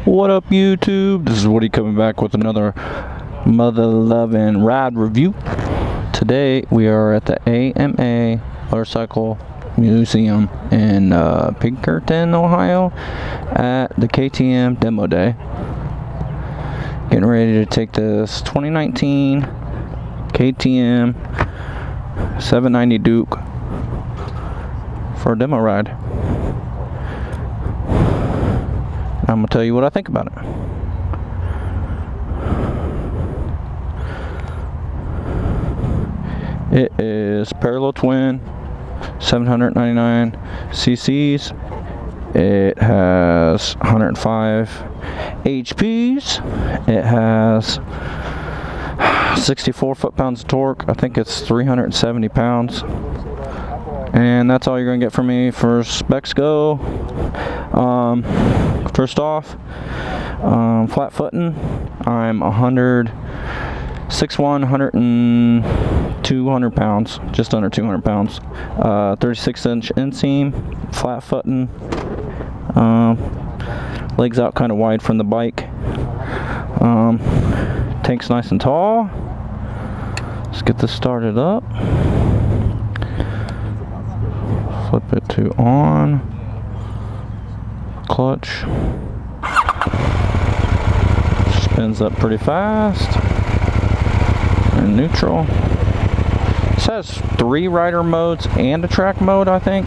What up, YouTube? This is Woody coming back with another mother loving ride review. Today we are at the AMA Motorcycle Museum in Pinkerton, Ohio, at the KTM demo day. Getting ready to take this 2019 KTM 790 Duke for a demo ride. I'm gonna tell you what I think about it. It is parallel twin, 799 cc's. It has 105 HPs. It has 64 foot-pounds of torque. I think it's 370 pounds. And that's all you're gonna get from me for specs go. First off, flat footing. I'm 6'1", 200 pounds, just under 200 pounds. 36-inch inseam, flat footing. Legs out kind of wide from the bike. Tank's nice and tall. Let's get this started up. Flip it to on. Clutch. Spins up pretty fast. And neutral. This has 3 rider modes and a track mode, I think.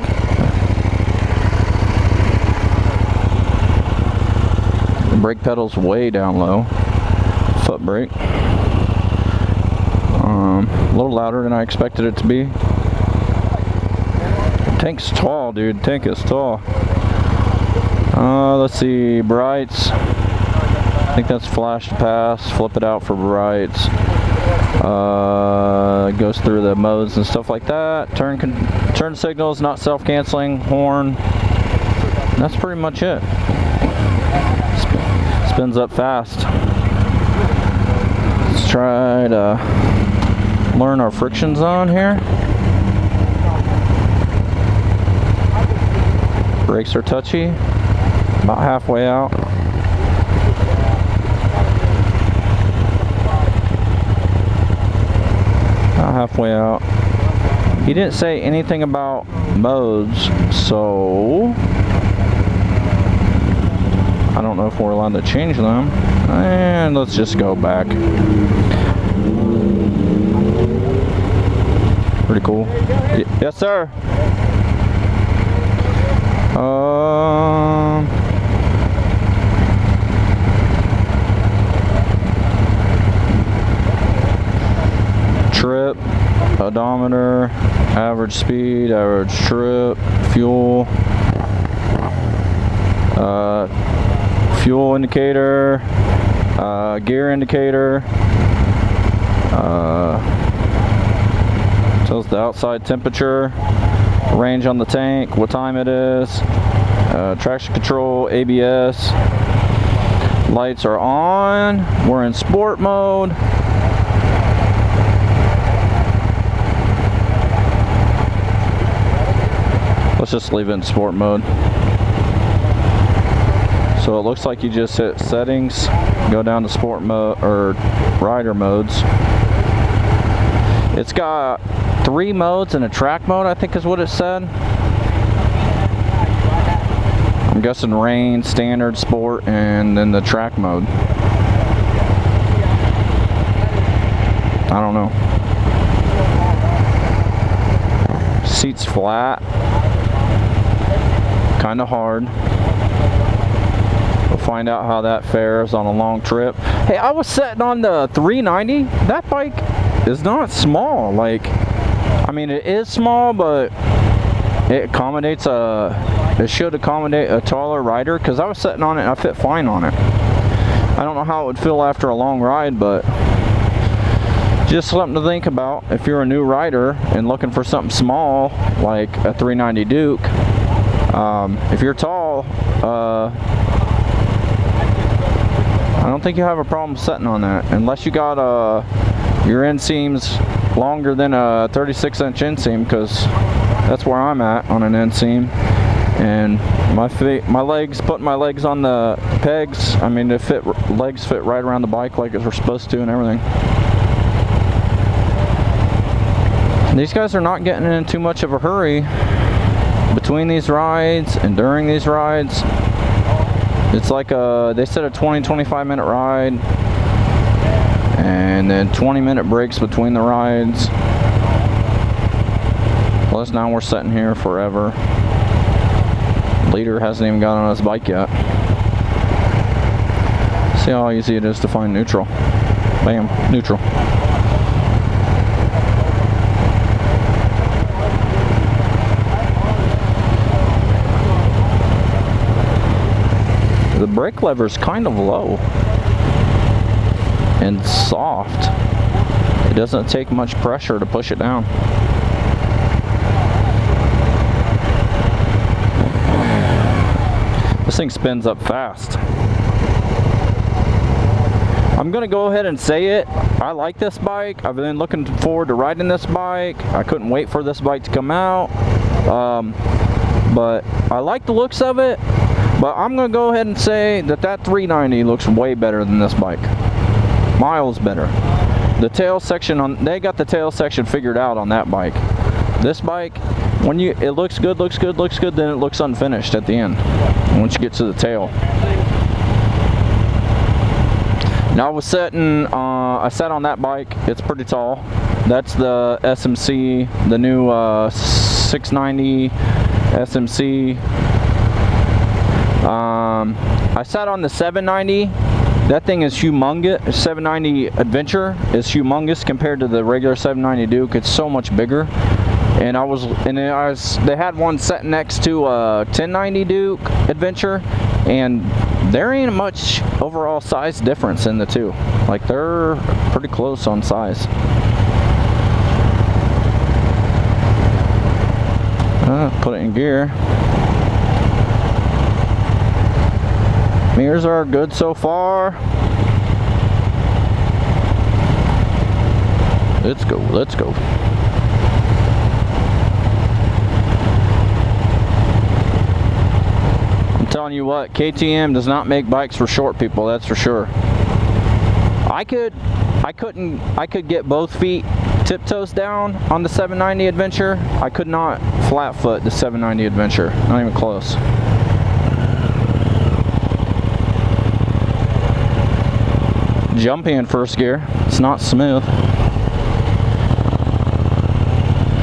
The brake pedal's way down low. Foot brake. A little louder than I expected it to be. Tank's tall, dude. Tank is tall. Let's see, brights. I think that's flash to pass. Flip it out for brights. It goes through the modes and stuff like that. Turn signals, not self-canceling. Horn. That's pretty much it. Spins up fast. Let's try to learn our friction zone here. Brakes are touchy. About halfway out. About halfway out. He didn't say anything about modes, so I don't know if we're allowed to change them. And let's just go back. Pretty cool. Yes, sir. Trip, odometer, average speed, average trip, fuel, fuel indicator, gear indicator, tells the outside temperature, range on the tank, what time it is, traction control, ABS, lights are on, we're in sport mode. Let's just leave it in sport mode. So it looks like you just hit settings, go down to sport mode or rider modes. It's got 3 modes and a track mode, I think is what it said. I'm guessing rain, standard, sport, and then the track mode. I don't know. Seat's flat. Kind of hard. We'll find out how that fares on a long trip. Hey, I was sitting on the 390. That bike is not small. Like, I mean, it is small, but it accommodates it should accommodate a taller rider, because I was sitting on it and I fit fine on it. I don't know how it would feel after a long ride, but just something to think about if you're a new rider and looking for something small like a 390 Duke. If you're tall, I don't think you have a problem sitting on that, unless you got your inseams longer than a 36-inch inseam, because that's where I'm at on an inseam. And my legs, putting my legs on the pegs, I mean, legs fit right around the bike like they're supposed to and everything. These guys are not getting in too much of a hurry between these rides and during these rides. It's like they said a 20-25 minute ride, and then 20-minute breaks between the rides. Plus now we're sitting here forever. Leader hasn't even got on his bike yet. See how easy it is to find neutral. Bam, neutral. The brake lever is kind of low and soft. It doesn't take much pressure to push it down. This thing spins up fast. I'm gonna go ahead and say it. I like this bike. I've been looking forward to riding this bike. I couldn't wait for this bike to come out. But I like the looks of it. But I'm gonna go ahead and say that 390 looks way better than this bike. Miles better. The tail section they got the tail section figured out on that bike. This bike, it looks good, then it looks unfinished at the end once you get to the tail. Now I sat on that bike. It's pretty tall. That's the SMC, the new 690 SMC. I sat on the 790. That thing is humongous. 790 Adventure is humongous compared to the regular 790 Duke. It's so much bigger. And they had one set next to a 1090 Duke Adventure, and there ain't much overall size difference in the two. Like, they're pretty close on size. Put it in gear. Mirrors are good so far. Let's go, let's go. I'm telling you what, KTM does not make bikes for short people, that's for sure. I could get both feet tiptoes down on the 790 Adventure. I could not flat foot the 790 Adventure, not even close. Jumpy in first gear. It's not smooth.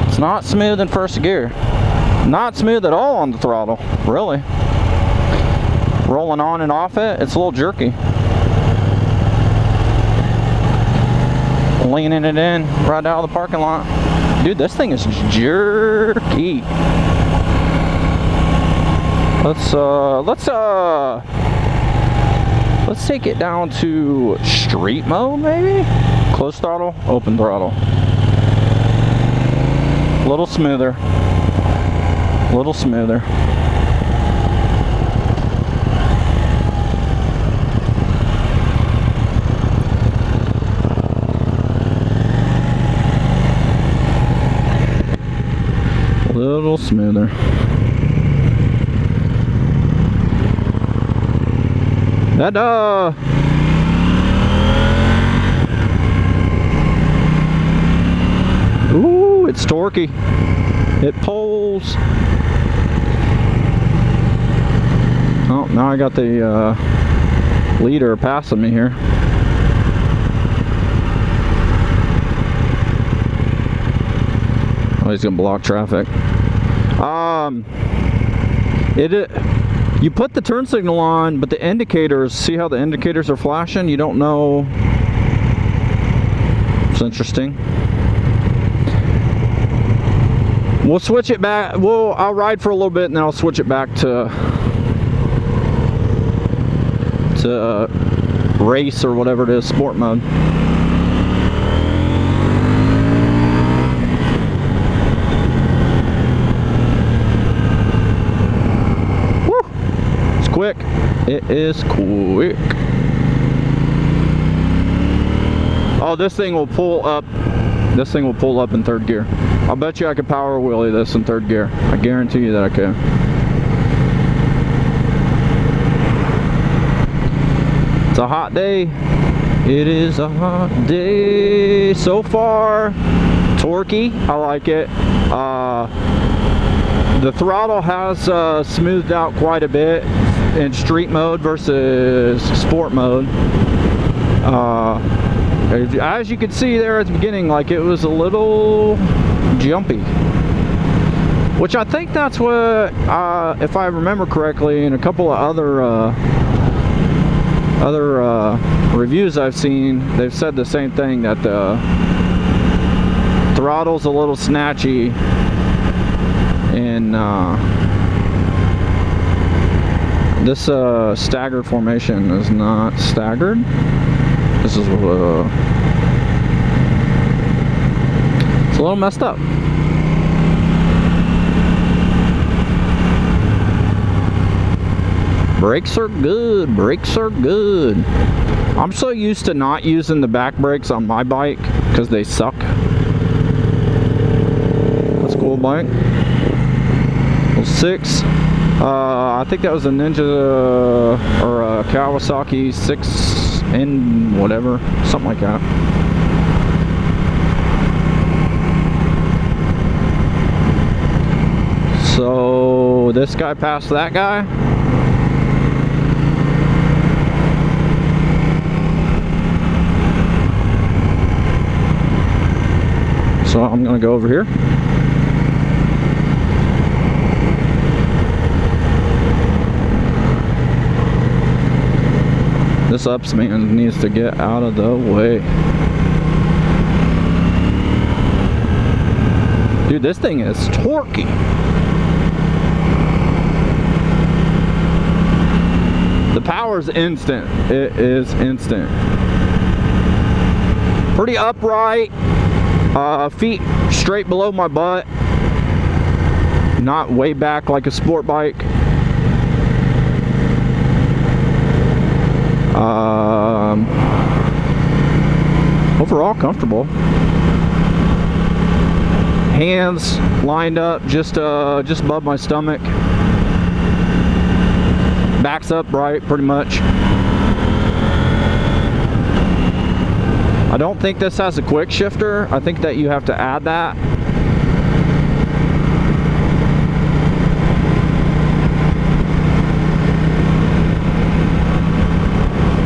It's not smooth in first gear. Not smooth at all on the throttle, really. Rolling on and off it, it's a little jerky. Leaning it in right out of the parking lot. Dude, this thing is jerky. Let's take it down to street mode, maybe? Close throttle, open throttle. A little smoother. A little smoother. A little smoother. Ooh, it's torquey. It pulls. Oh, now I got the leader passing me here. Oh, he's gonna block traffic. You put the turn signal on, but the indicators, see how the indicators are flashing? You don't know. It's interesting. We'll switch it back. I'll ride for a little bit and then I'll switch it back to race or whatever it is, sport mode. Quick. It is quick. Oh, this thing will pull up. This thing will pull up in third gear. I'll bet you I could power wheelie this in third gear. I guarantee you that I can. It's a hot day. It is a hot day so far. Torquey, I like it. The throttle has smoothed out quite a bit in street mode versus sport mode. As you can see there at the beginning, like it was a little jumpy, which I think that's what, if I remember correctly, in a couple of other reviews I've seen, they've said the same thing, that the throttle's a little snatchy in this staggered formation is not staggered. This is it's a little messed up. Brakes are good. Brakes are good. I'm so used to not using the back brakes on my bike because they suck. That's a cool bike. 6. I think that was a Ninja or a Kawasaki 6N whatever, something like that. So this guy passed that guy. So I'm gonna go over here. This ups man needs to get out of the way. Dude, this thing is torquey. The power's instant. It is instant. Pretty upright. Feet straight below my butt. Not way back like a sport bike. Overall comfortable. Hands lined up just above my stomach. Back's upright pretty much. I don't think this has a quick shifter. I think that you have to add that.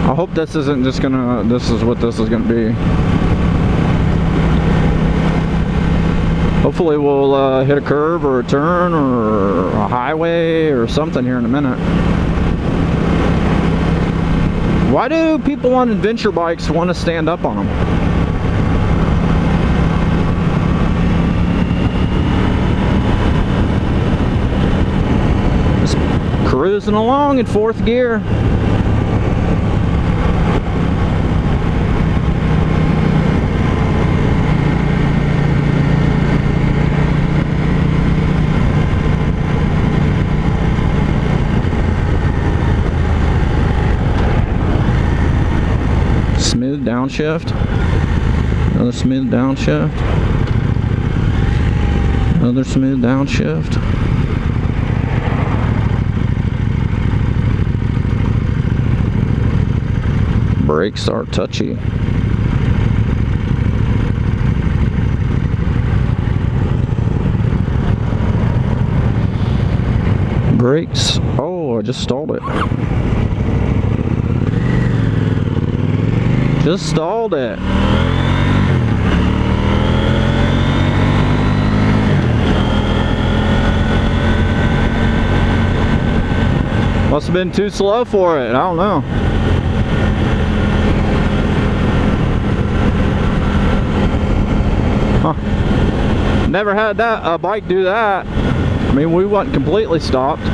I hope this isn't just gonna, this is what this is gonna be. Hopefully we'll hit a curve or a turn or a highway or something here in a minute. Why do people on adventure bikes want to stand up on them? Just cruising along in 4th gear. Smooth downshift. Another smooth downshift. Another smooth downshift. Brakes are touchy. Brakes. Oh, I just stalled it. Just stalled it. Must have been too slow for it. I don't know. Huh. Never had a bike do that. I mean, we weren't completely stopped.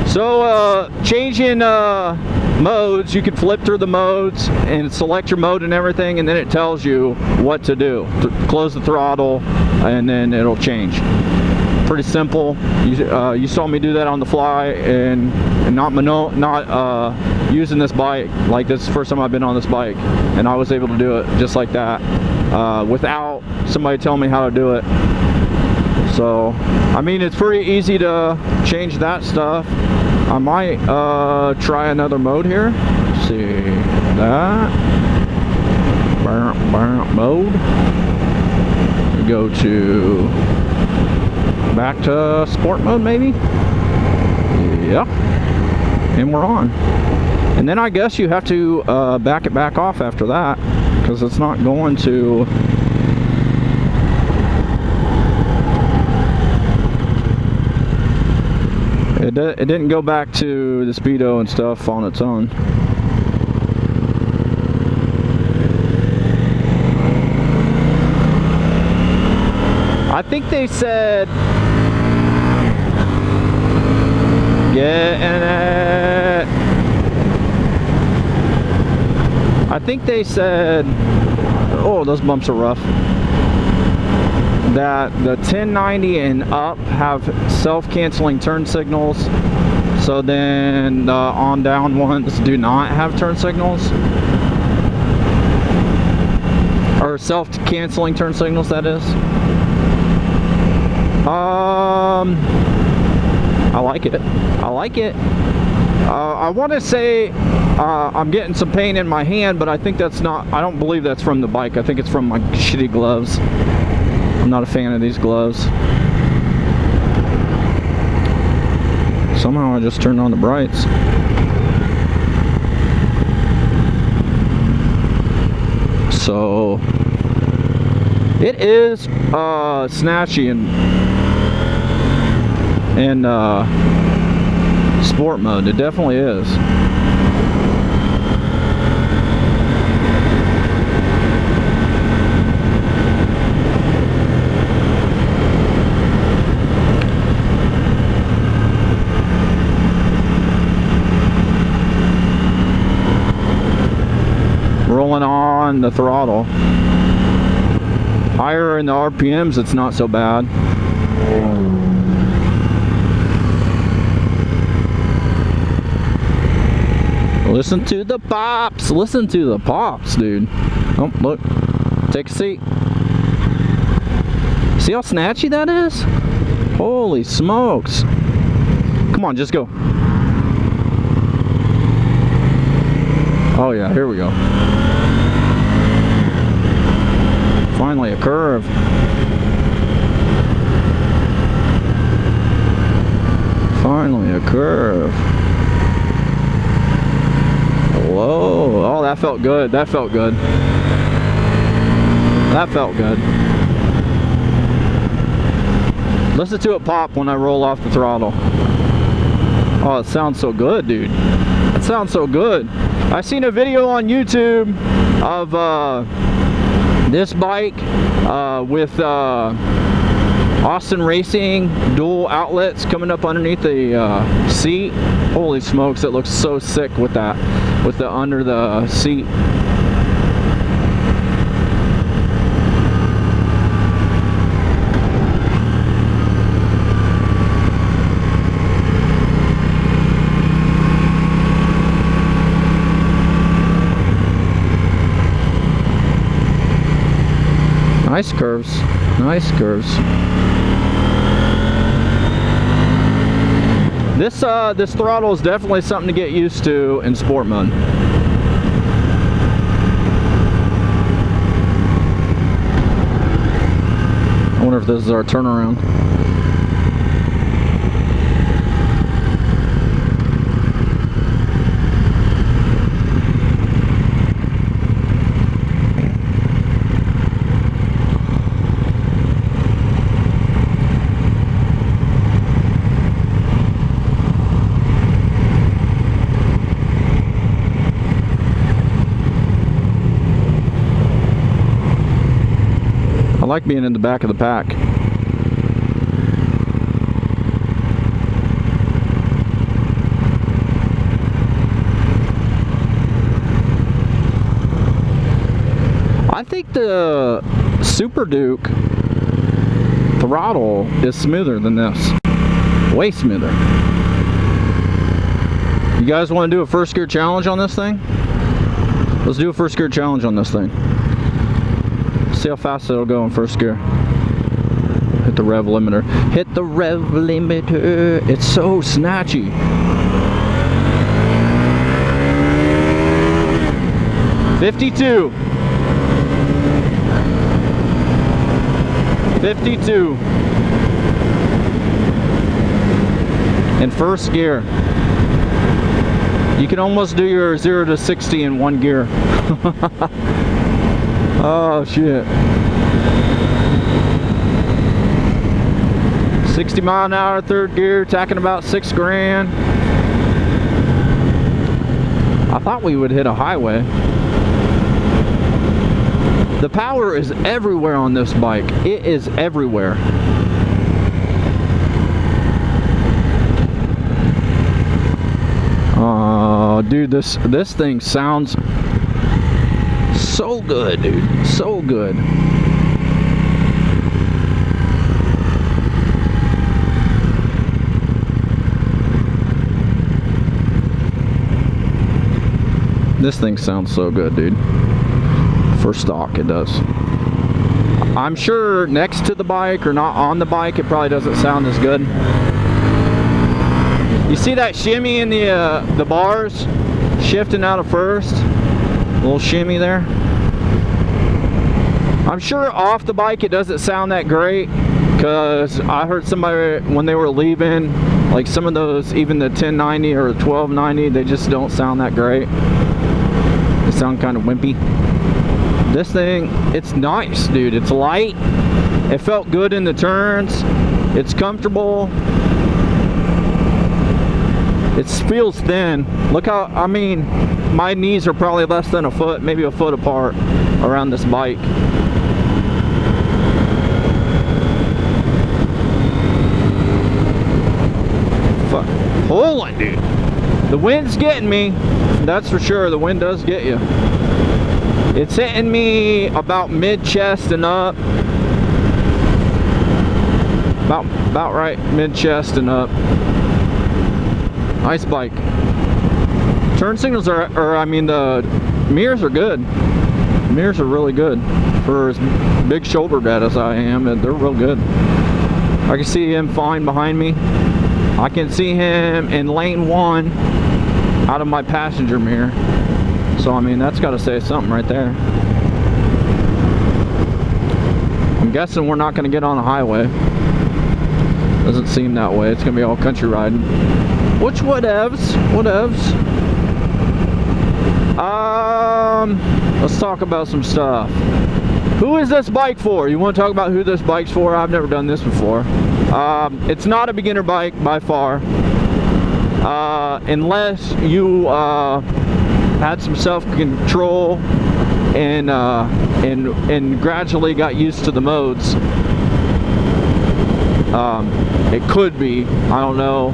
So changing modes, you can flip through the modes and select your mode and everything, and then it tells you what to do. Close the throttle and then it'll change. Pretty simple. You saw me do that on the fly, and not using this bike. Like, this is the first time I've been on this bike, and I was able to do it just like that, without somebody telling me how to do it. So, I mean, it's pretty easy to change that stuff. I might try another mode here. Let's see that. Mode. We go to back to sport mode, maybe. Yep. And we're on. And then I guess you have to back it back off after that, because it's not going to. It didn't go back to the speedo and stuff on its own. I think they said get in it. I think they said, oh, those bumps are rough, that the 1090 and up have self-canceling turn signals, so then the on-down ones do not have turn signals, or self-canceling turn signals, that is. I like it. I like it. I want to say I'm getting some pain in my hand, but I think that's not, I don't believe that's from the bike. I think it's from my shitty gloves. I'm not a fan of these gloves. Somehow I just turned on the brights. So it is snatchy in sport mode. It definitely is. Rolling on the throttle. Higher in the RPMs, it's not so bad. Listen to the pops. Listen to the pops, dude. Oh, look. Take a seat. See how snatchy that is? Holy smokes. Come on, just go. Oh yeah, here we go. Finally a curve. Finally a curve. Whoa. Oh, that felt good. That felt good. That felt good. Listen to it pop when I roll off the throttle. Oh, it sounds so good, dude. It sounds so good. I seen a video on YouTube of this bike with Austin Racing dual outlets coming up underneath the seat. Holy smokes, it looks so sick with that, with the under the seat. Nice curves, nice curves. This throttle is definitely something to get used to in sport mode. I wonder if this is our turnaround. I like being in the back of the pack. I think the Super Duke throttle is smoother than this. Way smoother. You guys want to do a first gear challenge on this thing? Let's do a first gear challenge on this thing. See how fast it'll go in first gear. Hit the rev limiter. Hit the rev limiter. It's so snatchy. $52. $52. In first gear. You can almost do your 0 to 60 in one gear. Oh shit. 60 mile an hour third gear, tacking about 6 grand. I thought we would hit a highway. The power is everywhere on this bike. It is everywhere. Oh, dude, this thing sounds so good, dude. So good. This thing sounds so good, dude. For stock, it does. I'm sure next to the bike or not on the bike, it probably doesn't sound as good. You see that shimmy in the bars? Shifting out of first. A little shimmy there. I'm sure off the bike it doesn't sound that great, because I heard somebody when they were leaving, like some of those, even the 1090 or 1290, they just don't sound that great. They sound kind of wimpy. This thing, it's nice, dude. It's light. It felt good in the turns. It's comfortable. It feels thin. Look how, I mean, my knees are probably less than a foot, maybe a foot apart around this bike. Fuck. Hold on, dude. The wind's getting me. That's for sure. The wind does get you. It's hitting me about mid-chest and up. About right mid-chest and up. Nice bike. Turn signals are, I mean, the mirrors are good. Mirrors are really good. For as big shouldered as I am, and they're real good. I can see him fine behind me. I can see him in lane 1 out of my passenger mirror. So, I mean, that's got to say something right there. I'm guessing we're not going to get on a highway. Doesn't seem that way. It's going to be all country riding. Which whatevs. Let's talk about some stuff. Who is this bike for? You want to talk about who this bike's for? I've never done this before. It's not a beginner bike by far. Unless you had some self-control and gradually got used to the modes. It could be, I don't know.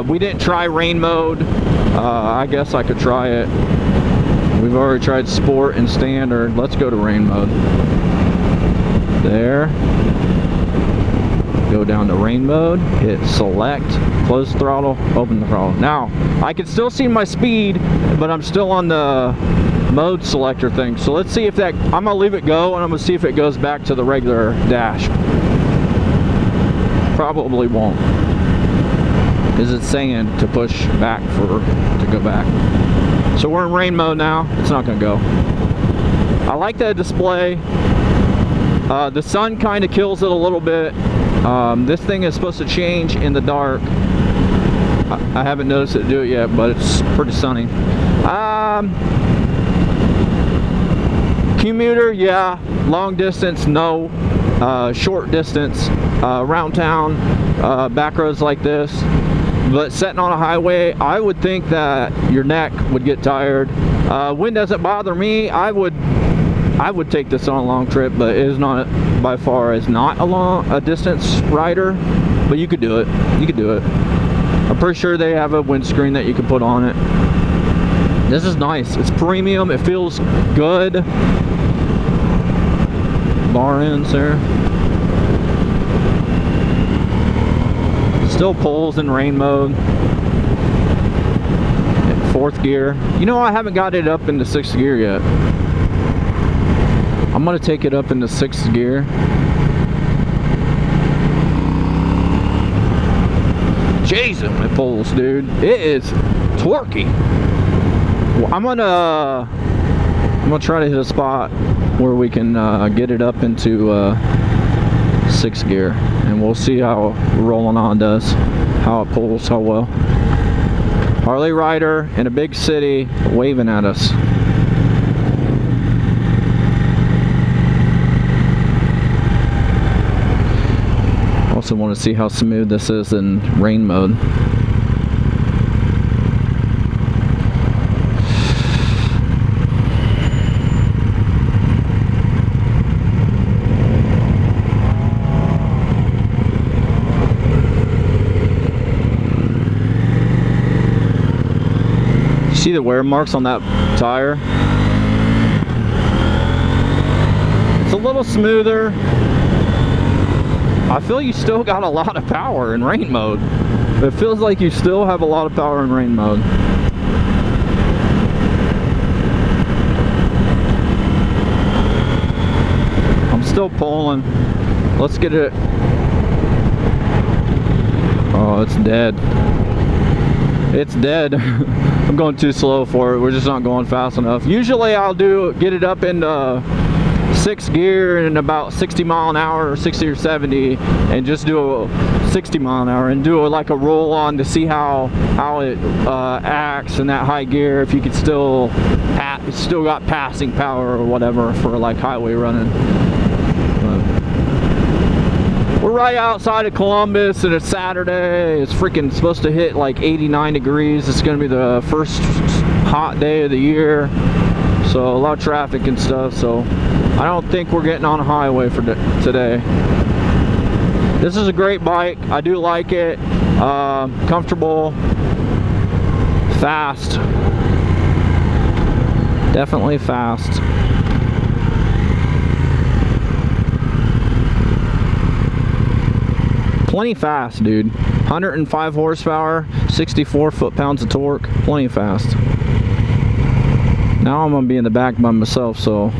We didn't try rain mode. I guess I could try it. We've already tried sport and standard. Let's go to rain mode. There. Go down to rain mode, hit select, close throttle, open the throttle. Now, I can still see my speed, but I'm still on the mode selector thing. So let's see if that, I'm gonna leave it go and I'm gonna see if it goes back to the regular dash. Probably won't, because it's saying to push back to go back. So we're in rain mode now. It's not gonna go. I like that display. The sun kind of kills it a little bit. This thing is supposed to change in the dark. I haven't noticed it do it yet, but it's pretty sunny. Commuter, yeah. Long distance, no. Short distance, around town, back roads like this. But sitting on a highway, I would think that your neck would get tired. Wind doesn't bother me. I would take this on a long trip, but it is not, by far, is not a distance rider. But you could do it. You could do it. I'm pretty sure they have a windscreen that you can put on it. This is nice. It's premium. It feels good. Bar ends there. Still pulls in rain mode. In 4th gear. You know, I haven't got it up into 6th gear yet. I'm gonna take it up into 6th gear. Jesus, it pulls, dude. It is torquey. Well, I'm gonna try to hit a spot where we can get it up into 6th gear, and we'll see how rolling on does, how it pulls, how well. Harley rider in a big city waving at us. Also want to see how smooth this is in rain mode. See the wear marks on that tire? It's a little smoother. I feel you still got a lot of power in rain mode. It feels like you still have a lot of power in rain mode. I'm still pulling. Let's get it. Oh, it's dead. It's dead. I'm going too slow for it. We're just not going fast enough. Usually I'll get it up into 6th gear in about 60 mile an hour or 60 or 70, and just do a 60 mile an hour and do like a roll on to see how it acts in that high gear, if you could still got passing power or whatever for like highway running. We're right outside of Columbus and it's Saturday. It's freaking supposed to hit like 89 degrees. It's gonna be the first hot day of the year, so a lot of traffic and stuff, so I don't think we're getting on a highway for today. This is a great bike. I do like it. Comfortable, fast, definitely fast. Plenty fast, dude. 105 horsepower, 64 foot-pounds of torque, plenty fast. Now I'm gonna be in the back by myself, so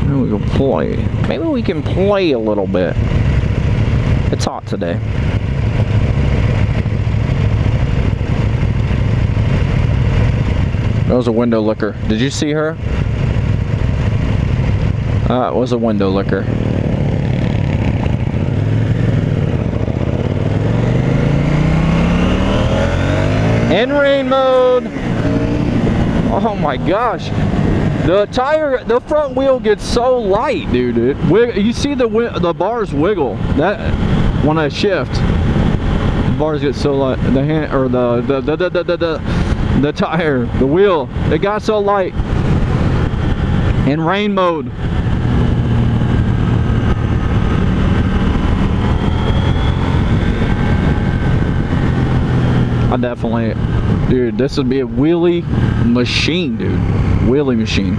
maybe we can play. Maybe we can play a little bit. It's hot today. That was a window licker. Did you see her? It was a window licker. In rain mode. Oh my gosh, the front wheel gets so light, dude. You see the bars wiggle that when I shift. The bars get so light. The hand or the tire, the wheel, it got so light. In rain mode. I definitely, dude, this would be a wheelie machine, dude. Wheelie machine.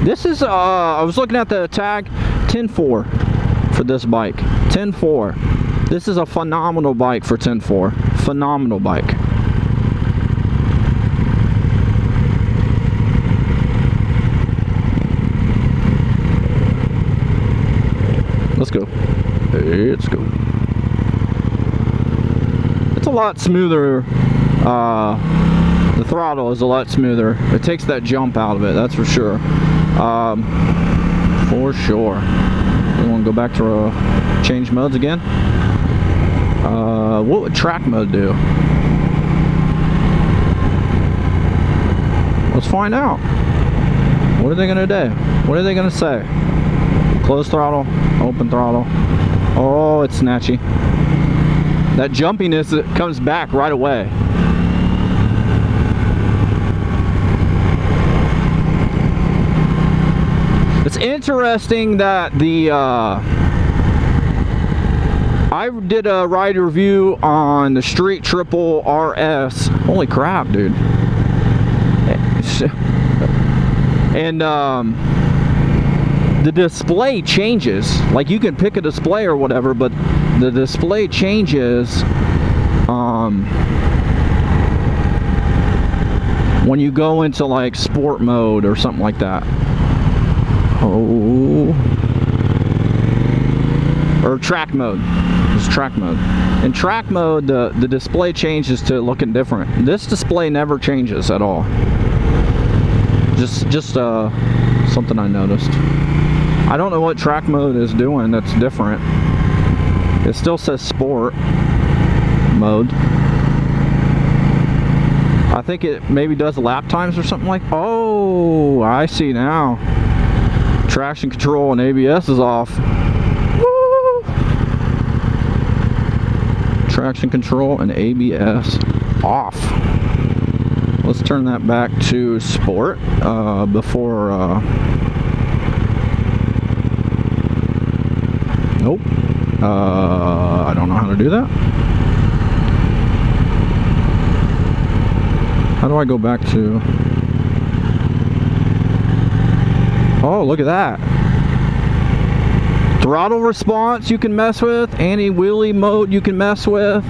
This is, I was looking at the tag, 10.4 for this bike. 10.4. This is a phenomenal bike for 10.4. Phenomenal bike. Let's go. Let's go. It's a lot smoother. The throttle is a lot smoother. It takes that jump out of it, that's for sure. For sure. We want to go back to change modes again. What would track mode do? Let's find out. What are they gonna do? What are they gonna say? Closed throttle, open throttle. Oh, it's snatchy. That jumpiness, it comes back right away. It's interesting that the I did a ride review on the Street Triple RS. Holy crap, dude. And the display changes. Like, you can pick a display or whatever, but the display changes when you go into like sport mode or something like that. Or track mode. It's track mode. In track mode, the display changes to looking different. This display never changes at all. Just something I noticed. I don't know what track mode is doing that's different. It still says sport mode. I think it maybe does lap times or something like. Oh, I see now. Traction control and ABS is off. Woo! Traction control and ABS off. Let's turn that back to sport before. Nope. I don't know how to do that. How do I go back to? Oh, look at that. Throttle response you can mess with. Anti-wheelie mode you can mess with.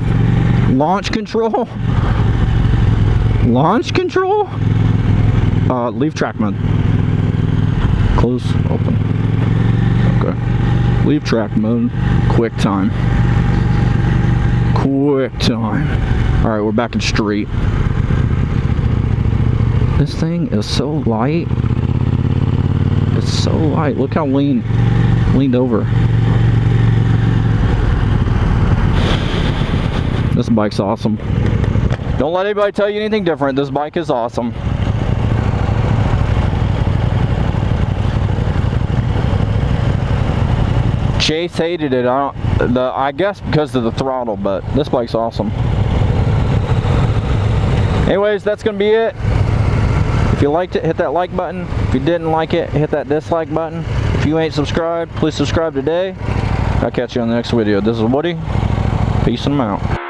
Launch control. Launch control? Leave track mode. Close, open. Okay. Leave track mode. Quick time. Quick time. Alright, we're back in street. This thing is so light. It's so light. Look how leaned over. This bike's awesome. Don't let anybody tell you anything different. This bike is awesome. Chase hated it. I guess because of the throttle, but this bike's awesome. Anyways, that's gonna be it. If you liked it, hit that like button. If you didn't like it, hit that dislike button. If you ain't subscribed, please subscribe today. I'll catch you on the next video. This is Woody. Peace and I'm out.